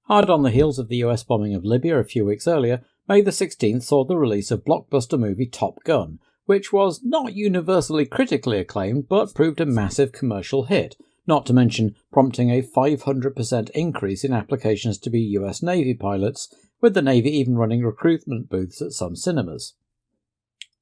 Hard on the heels of the US bombing of Libya a few weeks earlier, May the 16th saw the release of blockbuster movie Top Gun, which was not universally critically acclaimed but proved a massive commercial hit, not to mention prompting a 500% increase in applications to be US Navy pilots, with the Navy even running recruitment booths at some cinemas.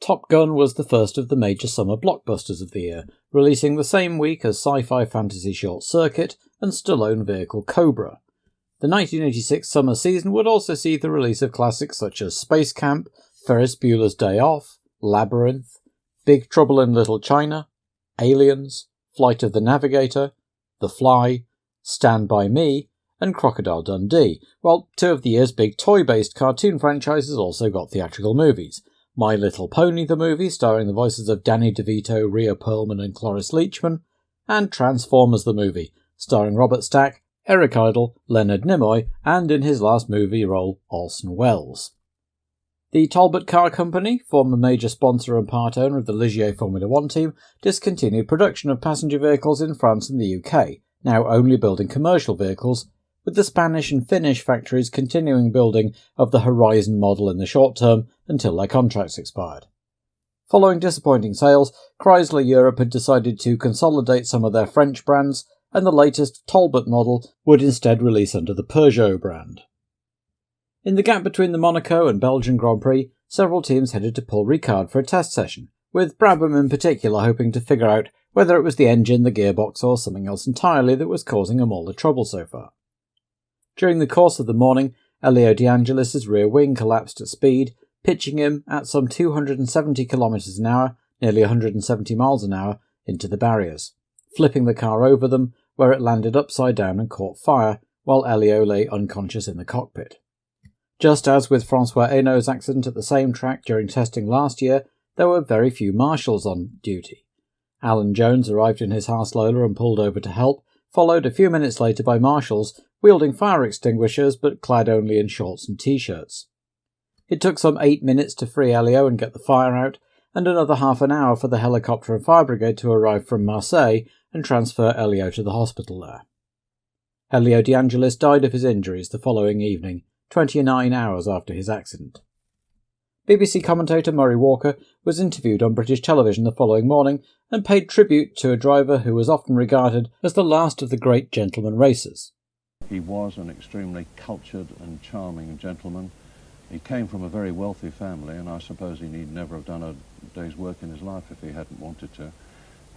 Top Gun was the first of the major summer blockbusters of the year, releasing the same week as sci-fi fantasy Short Circuit and Stallone vehicle Cobra. The 1986 summer season would also see the release of classics such as Space Camp, Ferris Bueller's Day Off, Labyrinth, Big Trouble in Little China, Aliens, Flight of the Navigator, The Fly, Stand By Me, and Crocodile Dundee, while two of the year's big toy-based cartoon franchises also got theatrical movies. My Little Pony the movie, starring the voices of Danny DeVito, Rhea Perlman and Cloris Leachman, and Transformers the movie, starring Robert Stack, Eric Idle, Leonard Nimoy, and in his last movie role, Orson Welles. The Talbot Car Company, former major sponsor and part owner of the Ligier Formula One team, discontinued production of passenger vehicles in France and the UK, now only building commercial vehicles, with the Spanish and Finnish factories continuing building of the Horizon model in the short term until their contracts expired. Following disappointing sales, Chrysler Europe had decided to consolidate some of their French brands, and the latest Talbot model would instead release under the Peugeot brand. In the gap between the Monaco and Belgian Grand Prix, several teams headed to Paul Ricard for a test session, with Brabham in particular hoping to figure out whether it was the engine, the gearbox, or something else entirely that was causing them all the trouble so far. During the course of the morning, Elio De Angelis' rear wing collapsed at speed, pitching him at some 270 km an hour, nearly 170 miles an hour, into the barriers, flipping the car over them, where it landed upside down and caught fire, while Elio lay unconscious in the cockpit. Just as with Francois Hainaut's accident at the same track during testing last year, there were very few marshals on duty. Alan Jones arrived in his Haas Lola and pulled over to help, followed a few minutes later by marshals, wielding fire extinguishers but clad only in shorts and t-shirts. It took some 8 minutes to free Elio and get the fire out, and another half an hour for the helicopter and fire brigade to arrive from Marseille and transfer Elio to the hospital there. Elio De Angelis died of his injuries the following evening, 29 hours after his accident. BBC commentator Murray Walker was interviewed on British television the following morning and paid tribute to a driver who was often regarded as the last of the great gentleman racers. He was an extremely cultured and charming gentleman. He came from a very wealthy family, and I suppose he need never have done a day's work in his life if he hadn't wanted to.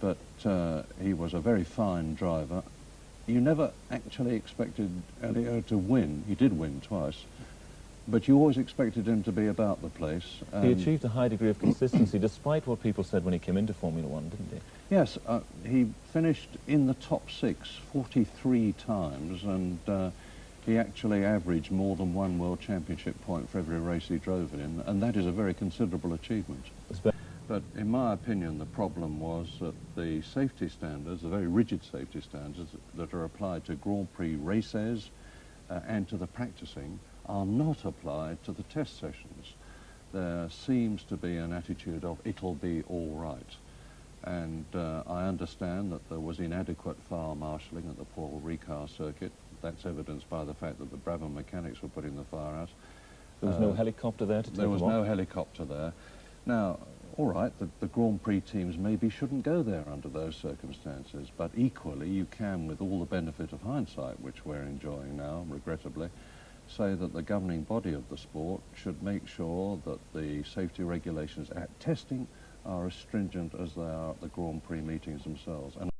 But he was a very fine driver. You never actually expected Elio to win. He did win twice, but you always expected him to be about the place. He achieved a high degree of consistency, despite what people said when he came into Formula One, didn't he? Yes, he finished in the top 6 43 times, and he actually averaged more than one World Championship point for every race he drove in, and that is a very considerable achievement. But in my opinion, the problem was that the safety standards, the very rigid safety standards that are applied to Grand Prix races and to the practicing, are not applied to the test sessions. There seems to be an attitude of it'll be all right. And I understand that there was inadequate fire marshalling at the Paul Ricard circuit. That's evidenced by the fact that the Brabham mechanics were putting the fire out. There was no helicopter there to take them off? There was no helicopter there. Now, all right, the Grand Prix teams maybe shouldn't go there under those circumstances, but equally you can, with all the benefit of hindsight, which we're enjoying now, regrettably, say that the governing body of the sport should make sure that the safety regulations at testing are as stringent as they are at the Grand Prix meetings themselves. And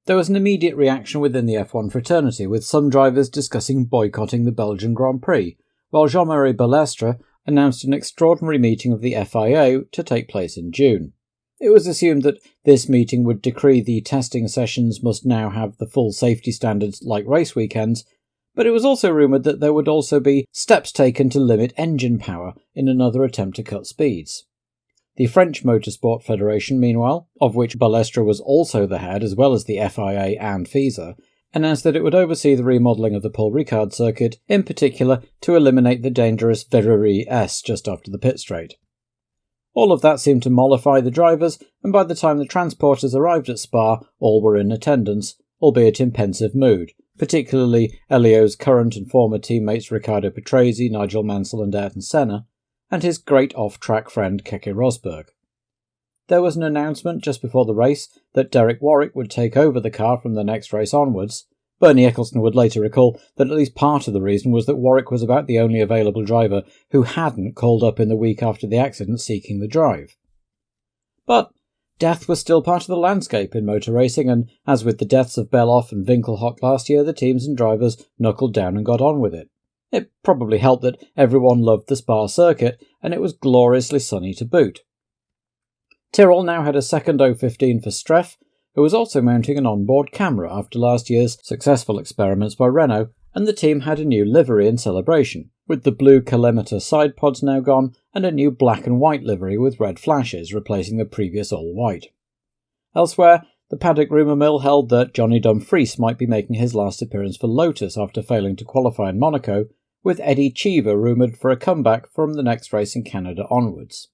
there was an immediate reaction within the F1 fraternity, with some drivers discussing boycotting the Belgian Grand Prix, while Jean-Marie Balestre announced an extraordinary meeting of the FIA to take place in June. It was assumed that this meeting would decree the testing sessions must now have the full safety standards like race weekends, but it was also rumoured that there would also be steps taken to limit engine power in another attempt to cut speeds. The French Motorsport Federation, meanwhile, of which Balestre was also the head as well as the FIA and FISA, announced that it would oversee the remodelling of the Paul Ricard circuit, in particular to eliminate the dangerous Verrerie S just after the pit straight. All of that seemed to mollify the drivers, and by the time the transporters arrived at Spa, all were in attendance, albeit in pensive mood, particularly Elio's current and former teammates Riccardo Patrese, Nigel Mansell and Ayrton Senna, and his great off-track friend Keke Rosberg. There was an announcement just before the race that Derek Warwick would take over the car from the next race onwards. Bernie Ecclestone would later recall that at least part of the reason was that Warwick was about the only available driver who hadn't called up in the week after the accident seeking the drive. But death was still part of the landscape in motor racing, and as with the deaths of Beloff and Winkelhock last year, the teams and drivers knuckled down and got on with it. It probably helped that everyone loved the Spa circuit, and it was gloriously sunny to boot. Tyrrell now had a second 015 for Streff, who was also mounting an onboard camera after last year's successful experiments by Renault, and the team had a new livery in celebration, with the blue Calimeter side pods now gone and a new black and white livery with red flashes replacing the previous all-white. Elsewhere, the paddock rumour mill held that Johnny Dumfries might be making his last appearance for Lotus after failing to qualify in Monaco, with Eddie Cheever rumoured for a comeback from the next race in Canada onwards.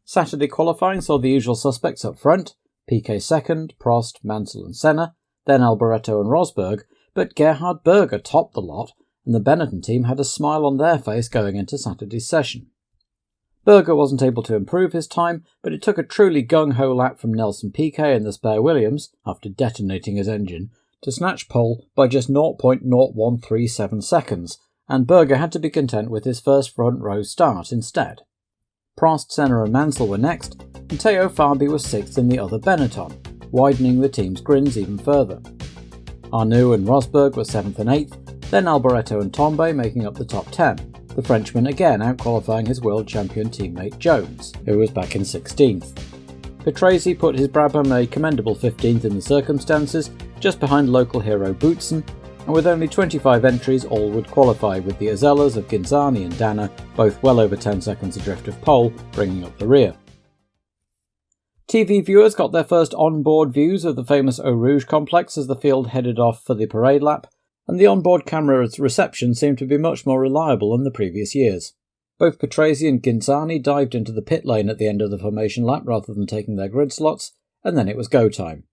Saturday qualifying saw the usual suspects up front, Piquet second, Prost, Mansell and Senna, then Alboreto and Rosberg, but Gerhard Berger topped the lot, and the Benetton team had a smile on their face going into Saturday's session. Berger wasn't able to improve his time, but it took a truly gung-ho lap from Nelson Piquet in the spare Williams, after detonating his engine, to snatch pole by just 0.0137 seconds, and Berger had to be content with his first front row start instead. Prost, Senna and Mansell were next, and Teo Fabi was sixth in the other Benetton, widening the team's grins even further. Arnoux and Rosberg were 7th and 8th, then Alboreto and Tombe making up the top 10, the Frenchman again out-qualifying his world champion teammate Jones, who was back in 16th. Patrese put his Brabham a commendable 15th in the circumstances, just behind local hero Boutsen, and with only 25 entries all would qualify, with the Azellas of Ginzani and Dana both well over 10 seconds adrift of pole, bringing up the rear. TV viewers got their first on-board views of the famous Eau Rouge complex as the field headed off for the parade lap, and the onboard camera's reception seemed to be much more reliable than the previous years. Both Patrese and Ginzani dived into the pit lane at the end of the formation lap rather than taking their grid slots, and then it was go time.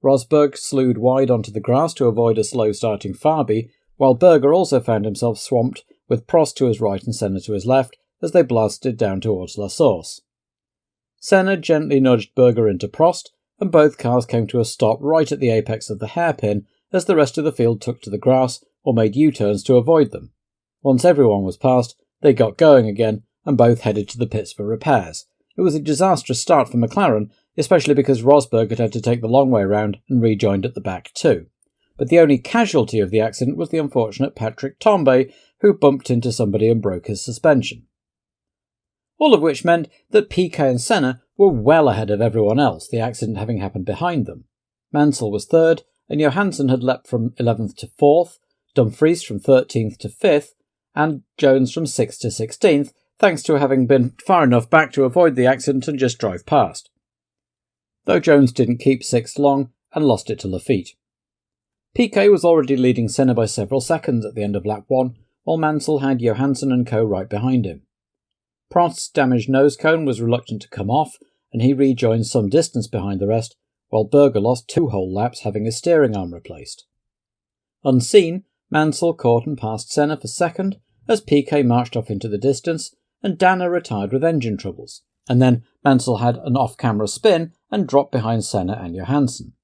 Rosberg slewed wide onto the grass to avoid a slow-starting Fabi, while Berger also found himself swamped with Prost to his right and Senna to his left as they blasted down towards La Source. Senna gently nudged Berger into Prost, and both cars came to a stop right at the apex of the hairpin as the rest of the field took to the grass or made U-turns to avoid them. Once everyone was past, they got going again and both headed to the pits for repairs. It was a disastrous start for McLaren, especially because Rosberg had to take the long way round and rejoined at the back too. But the only casualty of the accident was the unfortunate Patrick Tombe, who bumped into somebody and broke his suspension. All of which meant that Piquet and Senna were well ahead of everyone else, the accident having happened behind them. Mansell was third, and Johansson had leapt from 11th to 4th, Dumfries from 13th to 5th, and Jones from 6th to 16th, thanks to having been far enough back to avoid the accident and just drive past. Though Jones didn't keep 6th long and lost it to Lafitte. Piquet was already leading Senna by several seconds at the end of lap 1, while Mansell had Johansson and co right behind him. Prost's damaged nose cone was reluctant to come off, and he rejoined some distance behind the rest, while Berger lost 2 whole laps having his steering arm replaced. Unseen, Mansell caught and passed Senna for second, as Piquet marched off into the distance, and Dana retired with engine troubles, and then Mansell had an off-camera spin and dropped behind Senna and Johansson.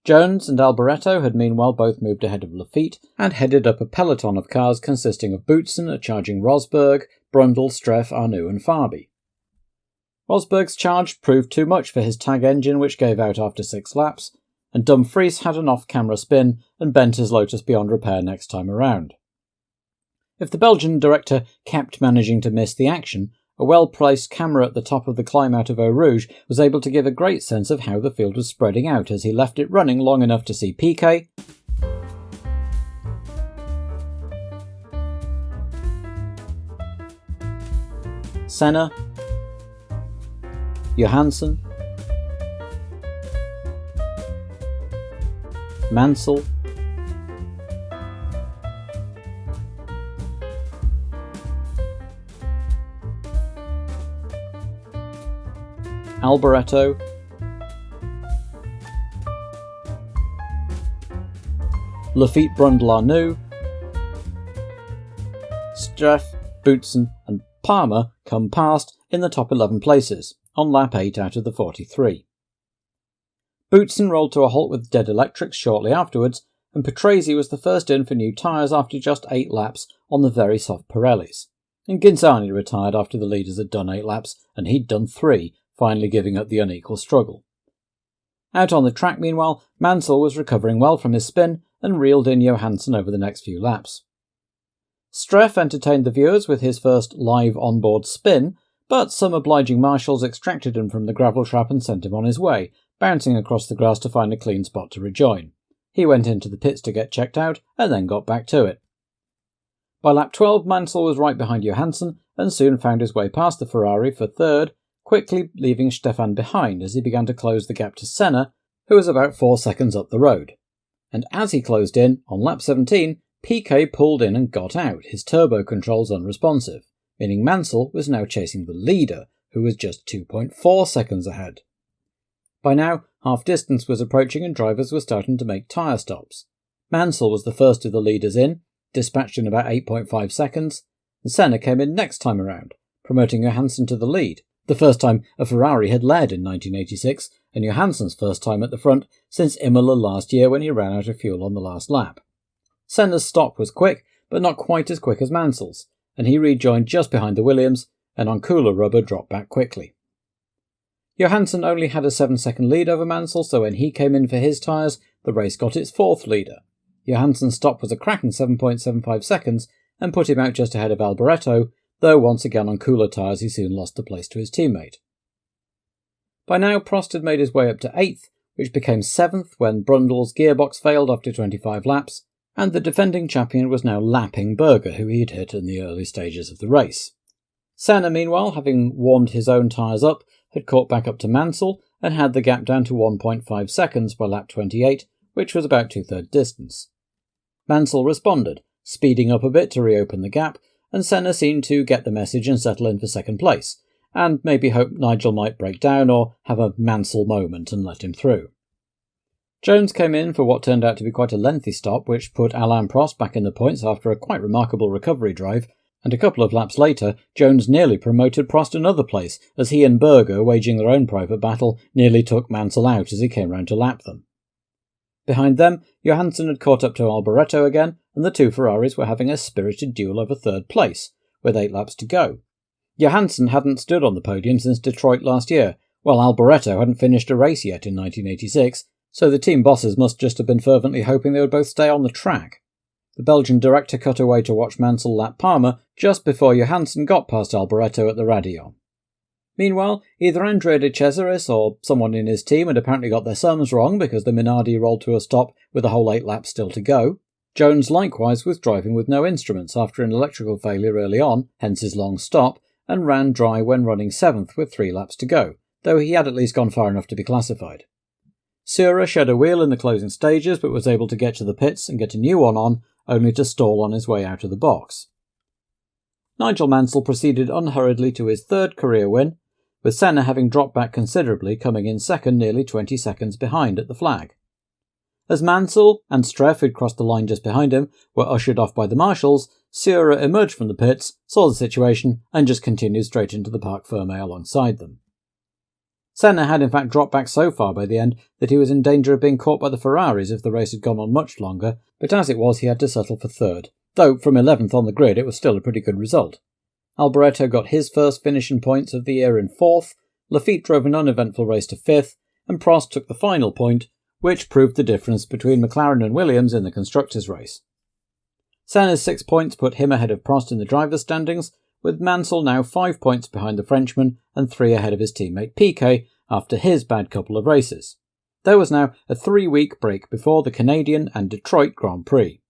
Jones and Alboreto had meanwhile both moved ahead of Lafitte and headed up a peloton of cars consisting of Boutsen charging Rosberg, Brundle, Streff, Arnoux and Fabi. Rosberg's charge proved too much for his tag engine, which gave out after 6 laps, and Dumfries had an off-camera spin and bent his Lotus beyond repair next time around. If the Belgian director kept managing to miss the action, a well-placed camera at the top of the climb out of Eau Rouge was able to give a great sense of how the field was spreading out as he left it running long enough to see Piquet, Senna, Johansson, Mansell, Alboreto, Lafitte, Brundle, Arnoux, Streff, Boutsen and Palmer come past in the top 11 places, on lap 8 out of the 43. Boutsen rolled to a halt with dead electrics shortly afterwards, and Patrese was the first in for new tyres after just 8 laps on the very soft Pirellis. And Ghinzani retired after the leaders had done 8 laps, and he'd done 3, finally giving up the unequal struggle. Out on the track, meanwhile, Mansell was recovering well from his spin and reeled in Johansson over the next few laps. Streff entertained the viewers with his first live onboard spin, but some obliging marshals extracted him from the gravel trap and sent him on his way, bouncing across the grass to find a clean spot to rejoin. He went into the pits to get checked out and then got back to it. By lap 12, Mansell was right behind Johansson and soon found his way past the Ferrari for third, quickly leaving Stefan behind as he began to close the gap to Senna, who was about 4 seconds up the road. And as he closed in, on lap 17, Piquet pulled in and got out, his turbo controls unresponsive, meaning Mansell was now chasing the leader, who was just 2.4 seconds ahead. By now, half-distance was approaching and drivers were starting to make tyre stops. Mansell was the first of the leaders in, dispatched in about 8.5 seconds, and Senna came in next time around, promoting Johansson to the lead, the first time a Ferrari had led in 1986, and Johansson's first time at the front since Imola last year when he ran out of fuel on the last lap. Senna's stop was quick, but not quite as quick as Mansell's, and he rejoined just behind the Williams, and on cooler rubber dropped back quickly. Johansson only had a 7-second lead over Mansell, so when he came in for his tyres, the race got its 4th leader. Johansson's stop was a cracking 7.75 seconds and put him out just ahead of Alboreto, though once again on cooler tyres he soon lost the place to his teammate. By now Prost had made his way up to 8th, which became 7th when Brundle's gearbox failed after 25 laps, and the defending champion was now lapping Berger, who he'd hit in the early stages of the race. Senna, meanwhile, having warmed his own tyres up, had caught back up to Mansell and had the gap down to 1.5 seconds by lap 28, which was about 2/3 distance. Mansell responded, speeding up a bit to reopen the gap, and Senna seemed to get the message and settle in for second place, and maybe hope Nigel might break down or have a Mansell moment and let him through. Jones came in for what turned out to be quite a lengthy stop, which put Alain Prost back in the points after a quite remarkable recovery drive, and a couple of laps later, Jones nearly promoted Prost another place, as he and Berger, waging their own private battle, nearly took Mansell out as he came round to lap them. Behind them, Johansson had caught up to Alboreto again, and the two Ferraris were having a spirited duel over third place, with 8 laps to go. Johansson hadn't stood on the podium since Detroit last year, while Alboreto hadn't finished a race yet in 1986, so the team bosses must just have been fervently hoping they would both stay on the track. The Belgian director cut away to watch Mansell lap Palmer just before Johansson got past Alboreto at the radio. Meanwhile, either Andrea de Cesaris or someone in his team had apparently got their sums wrong because the Minardi rolled to a stop with a whole 8 laps still to go. Jones likewise was driving with no instruments after an electrical failure early on, hence his long stop, and ran dry when running 7th with 3 laps to go, though he had at least gone far enough to be classified. Sura shed a wheel in the closing stages but was able to get to the pits and get a new one on, only to stall on his way out of the box. Nigel Mansell proceeded unhurriedly to his 3rd career win, with Senna having dropped back considerably, coming in second nearly 20 seconds behind at the flag. As Mansell and Streff, who'd crossed the line just behind him, were ushered off by the marshals, Sura emerged from the pits, saw the situation, and just continued straight into the Parc Fermé alongside them. Senna had in fact dropped back so far by the end that he was in danger of being caught by the Ferraris if the race had gone on much longer, but as it was he had to settle for 3rd, though from 11th on the grid it was still a pretty good result. Alboreto got his first finish in points of the year in 4th, Lafitte drove an uneventful race to 5th, and Prost took the final point, which proved the difference between McLaren and Williams in the constructors' race. Senna's 6 points put him ahead of Prost in the drivers' standings, with Mansell now 5 points behind the Frenchman and 3 ahead of his teammate Piquet after his bad couple of races. There was now a 3-week break before the Canadian and Detroit Grand Prix.